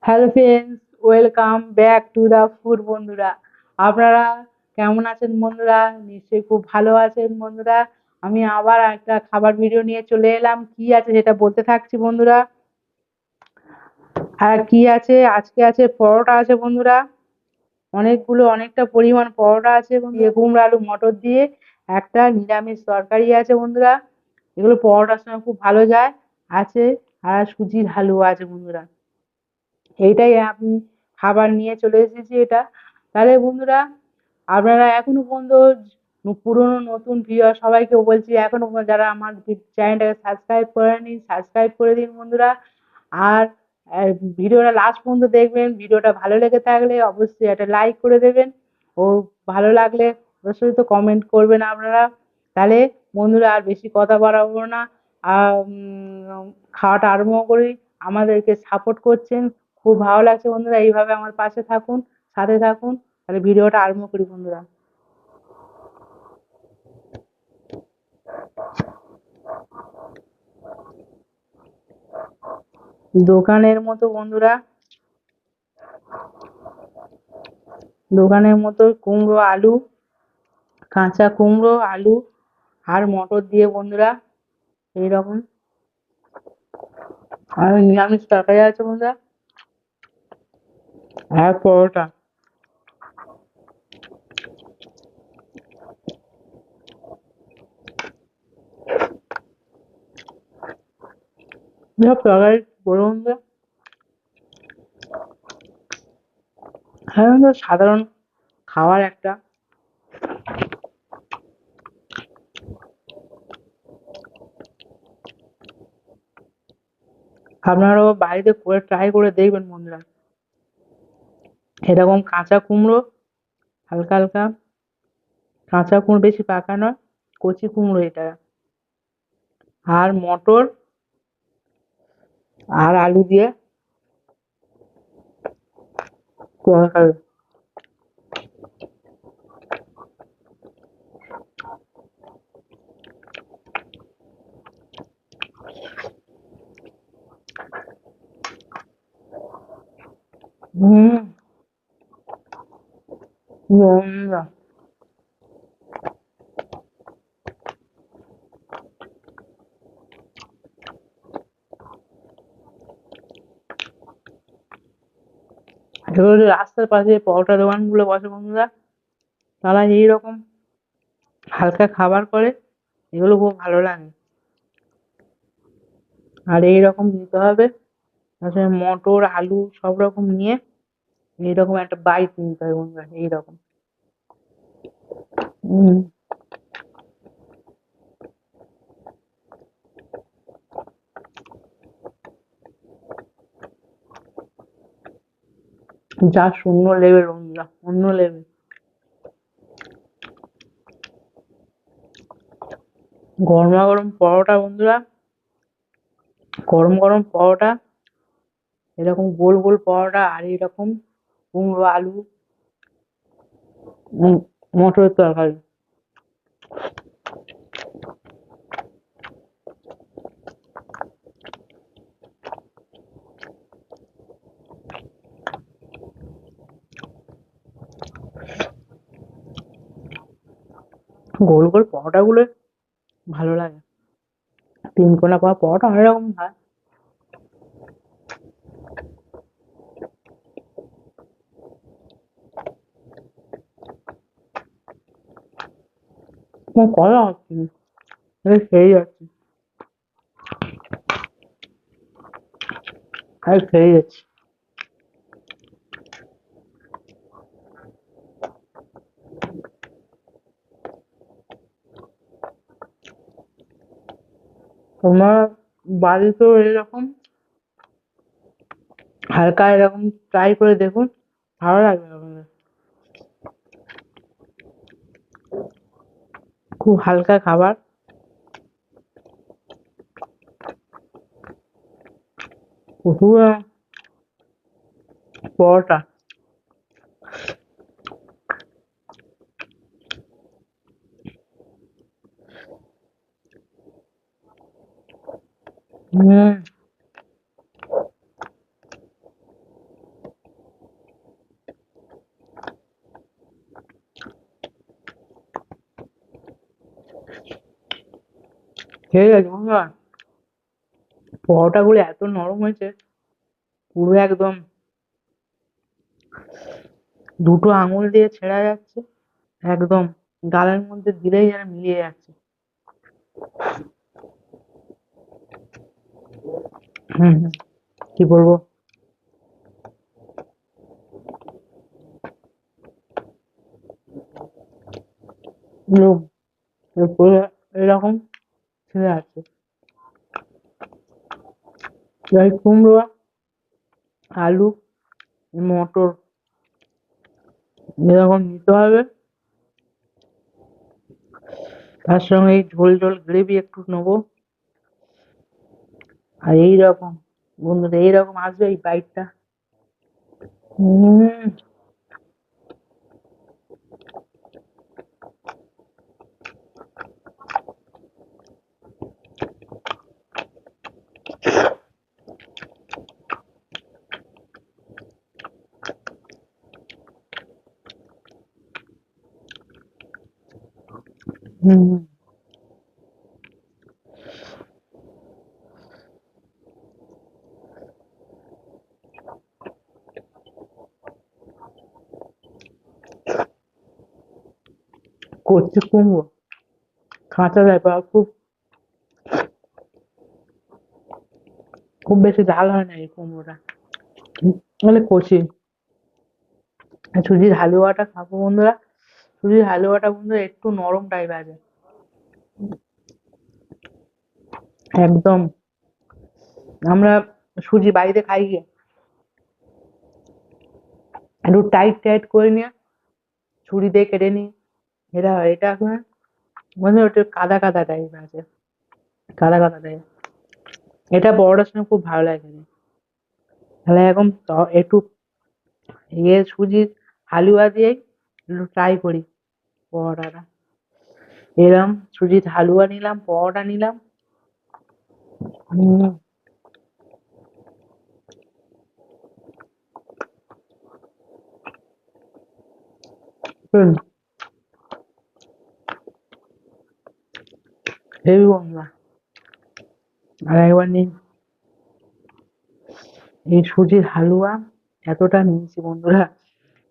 Hello friends, welcome back to the food বন্ধুরা। আপনারা কেমন আছেন বন্ধুরা? নিশ্চয়ই খুব ভালো আছেন বন্ধুরা। আমি আবার একটা খাবার ভিডিও নিয়ে চলে এলাম। কি আছে সেটা বলতে থাকছি বন্ধুরা। আর কি আছে, আজকে আছে পরোটা আছে বন্ধুরা। অনেকটা পরিমাণ পরোটা আছে বন্ধুরা। কুমড়ো আলু মটর দিয়ে একটা নিরামিষ তরকারি আছে বন্ধুরা। এগুলো পরোটার সঙ্গে খুব ভালো যায়। আছে আর সুজির হালুয়া আছে বন্ধুরা। এইটাই আমি খাবার নিয়ে চলে এসেছি এটা। তাহলে বন্ধুরা, আপনারা এখনো পর্যন্ত পুরনো নতুন ভিউয়ার সবাইকে বলছি, এখনো পর্যন্ত যারা আমার চ্যানেলটাকে সাবস্ক্রাইব করেনি সাবস্ক্রাইব করে দিন বন্ধুরা। আর ভিডিওটা লাস্ট পর্যন্ত দেখবেন। ভিডিওটা ভালো লেগে থাকলে অবশ্যই একটা লাইক করে দেবেন, ও ভালো লাগলে অবশ্যই তো কমেন্ট করবেন আপনারা। তাহলে বন্ধুরা, আর বেশি কথা বাড়াবো না। খাওয়াটা আরম্ভ করি। আমাদেরকে সাপোর্ট করছেন, খুব ভালো লাগছে বন্ধুরা। এইভাবে আমার পাশে থাকুন, সাথে থাকুন। তাহলে ভিডিওটা আরম্ভ করি বন্ধুরা। দোকানের মতো বন্ধুরা, দোকানের মতো কুমড়ো আলু, কাঁচা কুমড়ো আলু আর মটর দিয়ে বন্ধুরা এইরকম। আর নিরামিষ তরকারি আছে বন্ধুরা, আর পরোটা। সব তরকারি বলুন বন্ধুরা। হ্যাঁ বন্ধুরা, সাধারণ খাবার একটা। আপনারাও বাড়িতে করে ট্রাই করে দেখবেন বন্ধুরা। এরকম কাঁচা কুমড়ো, হালকা হালকা কাঁচা কুমড়ো, বেশি পাকা নয়, কচি কুমড়ো এটা। আর মটর আর আলু দিয়ে তরকারি। হুম, বন্ধুরা, এগুলো যে রাস্তার পাশে পরোটা দোকানগুলো বসে বন্ধুরা, তারা এইরকম হালকা খাবার করে, এগুলো খুব ভালো লাগে। আর এইরকম দিতে হবে, তারপরে মটর আলু সব রকম নিয়ে এইরকম একটা বাইট নিতে হবে বন্ধুরা, এইরকম। হম, যা শূন্য লেভেল বন্ধুরা, অন্য লেভেল। গরমা গরম পরোটা বন্ধুরা, গরম গরম পরোটা, এরকম গোল গোল পরোটা, আর এরকম কুমড়ো আলু, উম, মটরের তরকারি। গোল গোল পরোটা গুলো ভালো লাগে। তিন কোনা পাওয়া পরোটা অনেক রকম হয়। তোমার কথা হচ্ছে না, খেয়ে যাচ্ছি, খেয়ে যাচ্ছি। তোমার বাড়িতেও এরকম হালকা এরকম ট্রাই করে দেখুন, ভালো লাগবে আপনাদের। খুব হালকা খাবার, পুরো পরোটা। হম, খেয়ে গেছে বন্ধুরা, পরোটা গুলো এত নরম হয়েছে, পুরো একদম দুটো আঙুল দিয়ে ছেড়া যাচ্ছে, একদম গালের মধ্যে দিলেই যেন মিলিয়ে যাচ্ছে। হম হম, কি বলবো। পুরো পুরো এরকম ছেড়ে যাচ্ছে। এই কুমড়ো, আলু, মটর এরকম নিতে হবে, তার সঙ্গে এই ঝোল ঝোল গ্রেভি একটু নেবো। আর এইরকম বন্ধুরা, এইরকম আসবে এই বাইটটা। হম। হম। কচি কুমড়ো, কাঁচা দেয় বা খুব খুব বেশি ঝাল হয় না এই কুমড়োটা, মানে কচি। আর সুজির হালুয়াটা খাবো বন্ধুরা, সুজির হালুয়াটা বন্ধুরা একটু নরম টাইপ আছে, একদম। আমরা সুজি বাড়িতে খাই গিয়ে একটু টাইট টাইট করে নিয়ে ছুরি দিয়ে কেটে নিই, এটা হয়। এটা এখন মানে ওটা কাদা কাদা টাইপ আছে, কাদা কাদা টাইপ। এটা পরোটার সঙ্গে খুব ভালো লাগে খেতে। তাহলে এখন একটু সুজির হালুয়া দিয়েই একটু ট্রাই করি পরোটাটা। এরম সুজির হালুয়া নিলাম, পরোটা নিলাম। হম। হেভি বন্ধুরা। আর একবার নিন এই সুজির হালুয়া, এতটা নিয়েছি বন্ধুরা,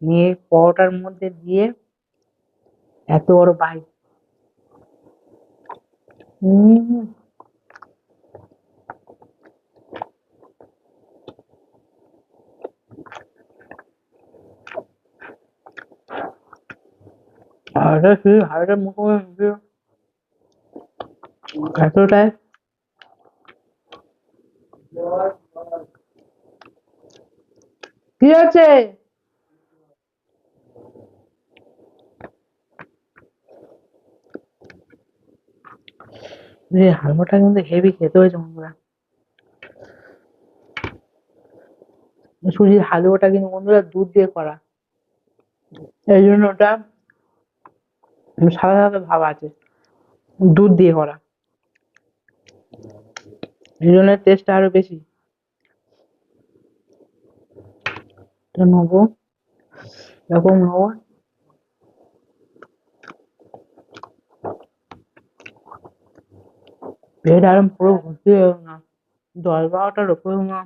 নিয়ে পরোটার মধ্যে দিয়ে এত বড় বাইট। হম। হালুয়াটা কি হালুয়াটার মুখোমুখি এতটাই কি আছে। এই হালুয়াটা কিন্তু হেভি খেতে হয়েছে বন্ধুরা। সুজির হালুয়াটা কিন্তু বন্ধুরা দুধ দিয়ে করা, এই জন্য ওটা সাদা সাদা ভাব আছে, দুধ দিয়ে করা, এই জন্য টেস্টটা আরো বেশি। এটা নেবো, এরকম নেবো, পেট একদম পুরো ভর্তি হয়ে গেল না, 10-12টার উপরে না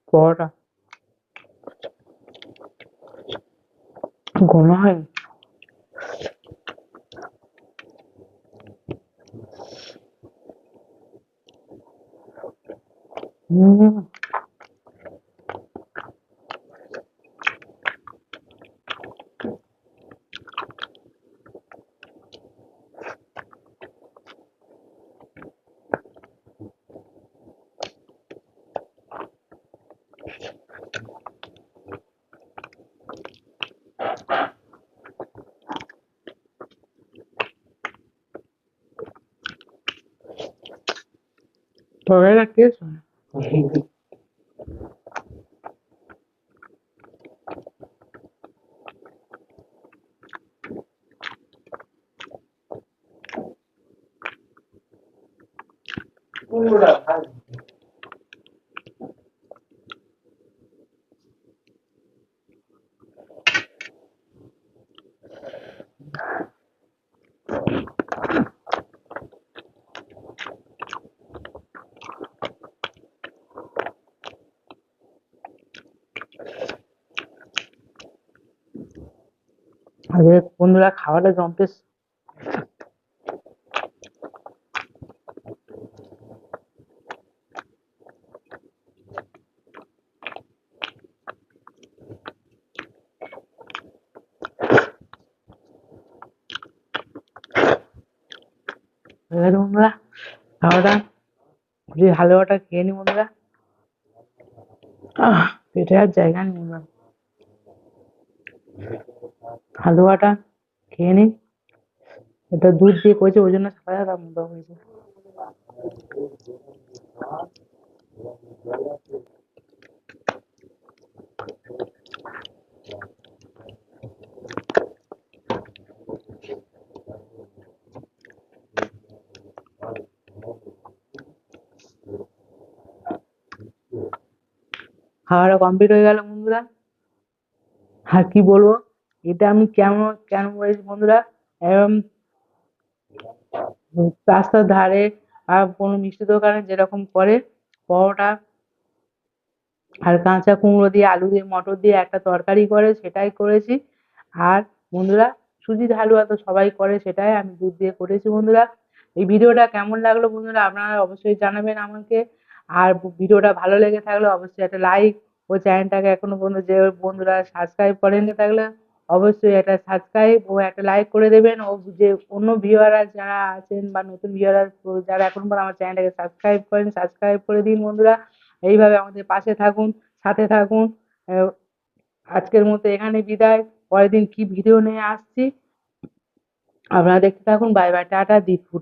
পরোটা, গোনা হয়। হম। তরকারিটা টেস্ট হয়। আগে বন্ধুরা খাওয়াটা জম্পেশ। হয়ে গেছে বন্ধুরা খাওয়াটা। যে হালুয়াটা খেয়ে নি বন্ধুরা। পেটে আর জায়গা নেই বন্ধুরা। হালুয়াটা খেয়ে নি। এটা দুধ দিয়ে করেছে ওই জন্য সাদা সাদা মতো হয়েছে। খাওয়াটা কমপ্লিট হয়ে গেল বন্ধুরা। আর কি বলবো, এটা আমি কেমন কেন বলেছি বন্ধুরা, এরম রাস্তার ধারে আর কোনো মিষ্টি দোকানে যেরকম করে পরোটা আর কাঁচা কুমড়ো দিয়ে আলু দিয়ে মটর দিয়ে একটা তরকারি করে সেটাই করেছি। আর বন্ধুরা সুজির হালুয়া তো সবাই করে, সেটাই আমি দুধ দিয়ে করেছি বন্ধুরা। এই ভিডিওটা কেমন লাগলো বন্ধুরা আপনারা অবশ্যই জানাবেন আমাকে। আর ভিডিওটা ভালো লেগে থাকলে অবশ্যই একটা লাইক, ও চ্যানেলটাকে এখনো পর্যন্ত যে বন্ধুরা সাবস্ক্রাইব করেননি থাকলে অবশ্যই একটা সাবস্ক্রাইব ও একটা লাইক করে দেবেন। ও যে অন্য ভিউয়াররা যারা আছেন বা নতুন ভিউয়াররা যারা এখনো পর্যন্ত আমার চ্যানেলটাকে সাবস্ক্রাইব করেন সাবস্ক্রাইব করে দিন বন্ধুরা। এইভাবে আমাদের পাশে থাকুন, সাথে থাকুন। আহ, আজকের মতো এখানে বিদায়। পরের দিন কি ভিডিও নিয়ে আসছি আপনারা দেখতে থাকুন। বাই বাই, টাটা, দ্বীপ ফুড।